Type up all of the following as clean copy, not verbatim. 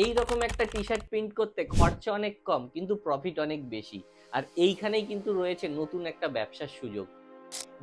এই রকম একটা টি শার্ট প্রিন্ট করতে খরচা অনেক কম কিন্তু প্রফিট অনেক বেশি। আর এইখানেই কিন্তু রয়েছে নতুন একটা ব্যবসার সুযোগ।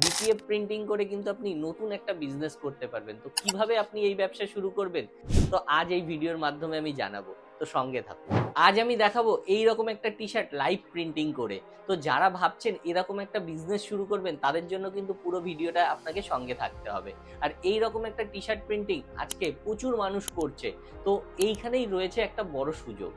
ডিটিএফ প্রিন্টিং করে কিন্তু আপনি নতুন একটা বিজনেস করতে পারবেন। তো কিভাবে আপনি এই ব্যবসা শুরু করবেন, তো আজ এই ভিডিওর মাধ্যমে আমি জানাবো। তো সঙ্গে থাকুন। আজ আমি দেখাবো এই রকম একটা টি শার্ট লাইভ প্রিন্টিং করে। তো যারা ভাবছেন এরকম একটা বিজনেস শুরু করবেন তাদের জন্য কিন্তু পুরো ভিডিওটা আপনাকে সঙ্গে থাকতে হবে। আর এই রকম একটা টি শার্ট প্রিন্টিং আজকে প্রচুর মানুষ করছে। তো এইখানেই রয়েছে একটা বড় সুযোগ।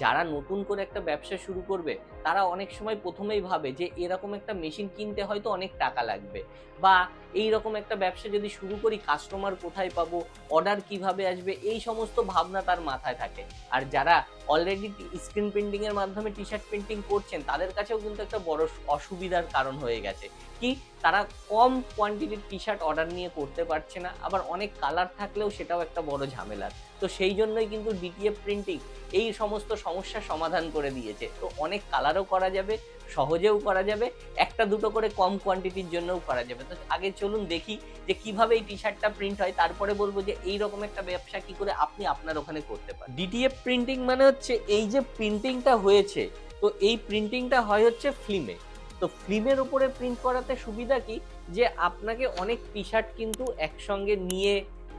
যারা নতুন করে একটা ব্যবসা শুরু করবে তারা অনেক সময় প্রথমেই ভাবে যে এরকম একটা মেশিন কিনতে হয়তো অনেক টাকা লাগবে, বা এই রকম একটা ব্যবসা যদি শুরু করি কাস্টমার কোথায় পাবো, অর্ডার কিভাবে আসবে, এই সমস্ত ভাবনা তার মাথায় থাকে। আর যারা অলরেডি স্ক্রিন প্রিন্টিং এর মাধ্যমে টি শার্ট প্রিন্টিং করছেন তাদের কাছেও কিন্তু একটা বড় অসুবিধার কারণ হয়ে গেছে কি, তারা কম কোয়ান্টিটির টি শার্ট অর্ডার নিয়ে করতে পারছে না, আবার অনেক কালার থাকলেও সেটাও একটা বড় ঝামেলার। তো সেই জন্যই কিন্তু ডিটিএফ প্রিন্টিং এই সমস্ত সমস্যার সমাধান করে দিয়েছে। তো অনেক কালারও করা যাবে, সহজেও করা যাবে, একটা দুটো করে কম কোয়ান্টিটির জন্যও করা যাবে। তো আগে চলুন দেখি যে কিভাবে এই টি শার্টটা প্রিন্ট হয়, তারপরে বলবো যে এই রকম একটা ব্যবসা কি করে আপনি আপনার ওখানে করতে পারেন। ডিটিএফ প্রিন্টিং মানে হচ্ছে এই যে প্রিন্টিংটা হয়েছে, তো এই প্রিন্টিংটা হয় হচ্ছে ফিল্মে। তো ফিল্মের উপরে প্রিন্ট করাতে সুবিধা কি, যে আপনাকে অনেক টি শার্ট কিন্তু একসঙ্গে নিয়ে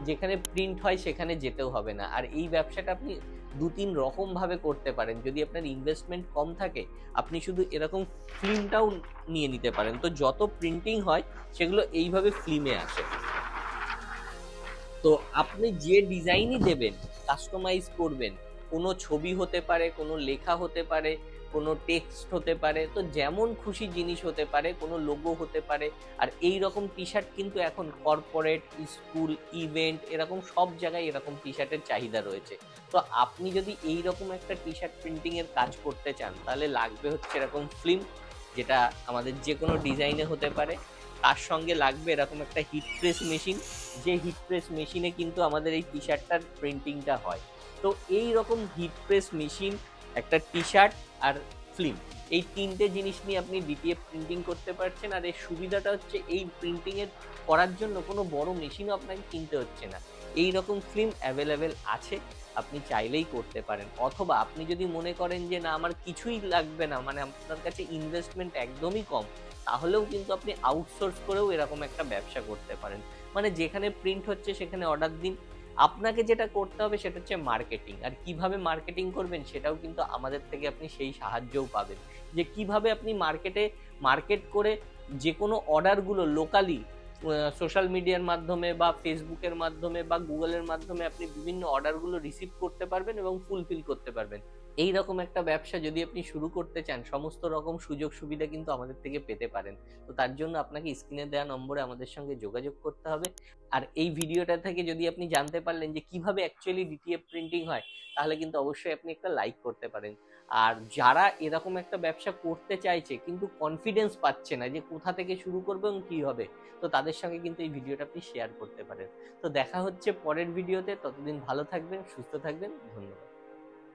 যেখানে প্রিন্ট হয় সেখানে যেতেও হবে না। আর এই ব্যবসাটা আপনি দু তিন রকম ভাবে করতে পারেন। যদি আপনার ইনভেস্টমেন্ট কম থাকে আপনি শুধু এরকম ফিল্মটাও নিয়ে নিতে পারেন। তো যত প্রিন্টিং হয় সেগুলো এইভাবে ফিল্মে আসে। তো আপনি যে ডিজাইনই দেবেন, কাস্টমাইজ করবেন, কোনো ছবি হতে পারে, কোনো লেখা হতে পারে, কোনো টেক্সট হতে পারে, তো যেমন খুশি জিনিস হতে পারে, কোনো লোগো হতে পারে। আর এই রকম টি শার্ট কিন্তু এখন কর্পোরেট, স্কুল, ইভেন্ট এরকম সব জায়গায় এরকম টি শার্টের চাহিদা রয়েছে। তো আপনি যদি এই রকম একটা টি শার্ট প্রিন্টিং এর কাজ করতে চান তাহলে লাগবে হচ্ছে এরকম ফিল্ম, যেটা আমাদের যে কোনো ডিজাইনে হতে পারে। তার সঙ্গে লাগবে এরকম একটা হিট প্রেস মেশিন, যে হিট প্রেস মেশিনে কিন্তু আমাদের এই টি শার্টটার প্রিন্টিংটা হয়। তো এই রকম হিট প্রেস মেশিন, একটা টি শার্ট আর ফিল্ম, এই তিনটে জিনিস নিয়ে আপনি ডিটিএফ প্রিন্টিং করতে পারছেন। আর এর সুবিধাটা হচ্ছে এই প্রিন্টিং এর করার জন্য কোনো বড় মেশিনও আপনাকে কিনতে হচ্ছে না। এই রকম ফিল্ম অ্যাভেলেবেল আছে, আপনি চাইলেই করতে পারেন। অথবা আপনি যদি মনে করেন যে না আমার কিছুই লাগবে না, মানে আপনার কাছে ইনভেস্টমেন্ট একদমই কম, তাহলেও কিন্তু আপনি আউটসোর্স করেও এরকম একটা ব্যবসা করতে পারেন। মানে যেখানে প্রিন্ট হচ্ছে সেখানে অর্ডার দিন। আপনাকে যেটা করতে হবে সেটা হচ্ছে মার্কেটিং। আর কিভাবে মার্কেটিং করবেন সেটাও কিন্তু আমাদের থেকে আপনি সেই সাহায্যও পাবেন। যে কিভাবে আপনি মার্কেট করে যে কোনো অর্ডারগুলো লোকালি সোশ্যাল মিডিয়ার মাধ্যমে বা ফেসবুকের মাধ্যমে বা গুগলের মাধ্যমে আপনি বিভিন্ন অর্ডারগুলো রিসিভ করতে পারবেন এবং ফুলফিল করতে পারবেন। এই রকম একটা ব্যবসা যদি আপনি শুরু করতে চান সমস্ত রকম সুযোগ সুবিধা কিন্তু আমাদের থেকে পেতে পারেন। তো তার জন্য আপনাকে স্ক্রিনে দেওয়া নম্বরে আমাদের সঙ্গে যোগাযোগ করতে হবে। আর এই ভিডিওটা থেকে যদি আপনি জানতে পারলেন যে কিভাবে অ্যাকচুয়ালি ডিটিএফ প্রিন্টিং হয়, তাহলে কিন্তু অবশ্যই আপনি একটা লাইক করতে পারেন। আর যারা এরকম একটা ব্যবসা করতে চাইছে কিন্তু কনফিডেন্স পাচ্ছে না যে কোথা থেকে শুরু করবে এবং কি হবে, তো তাদের সঙ্গে কিন্তু এই ভিডিওটা আপনি শেয়ার করতে পারেন। তো দেখা হচ্ছে পরের ভিডিওতে, ততদিন ভালো থাকবেন, সুস্থ থাকবেন, ধন্যবাদ।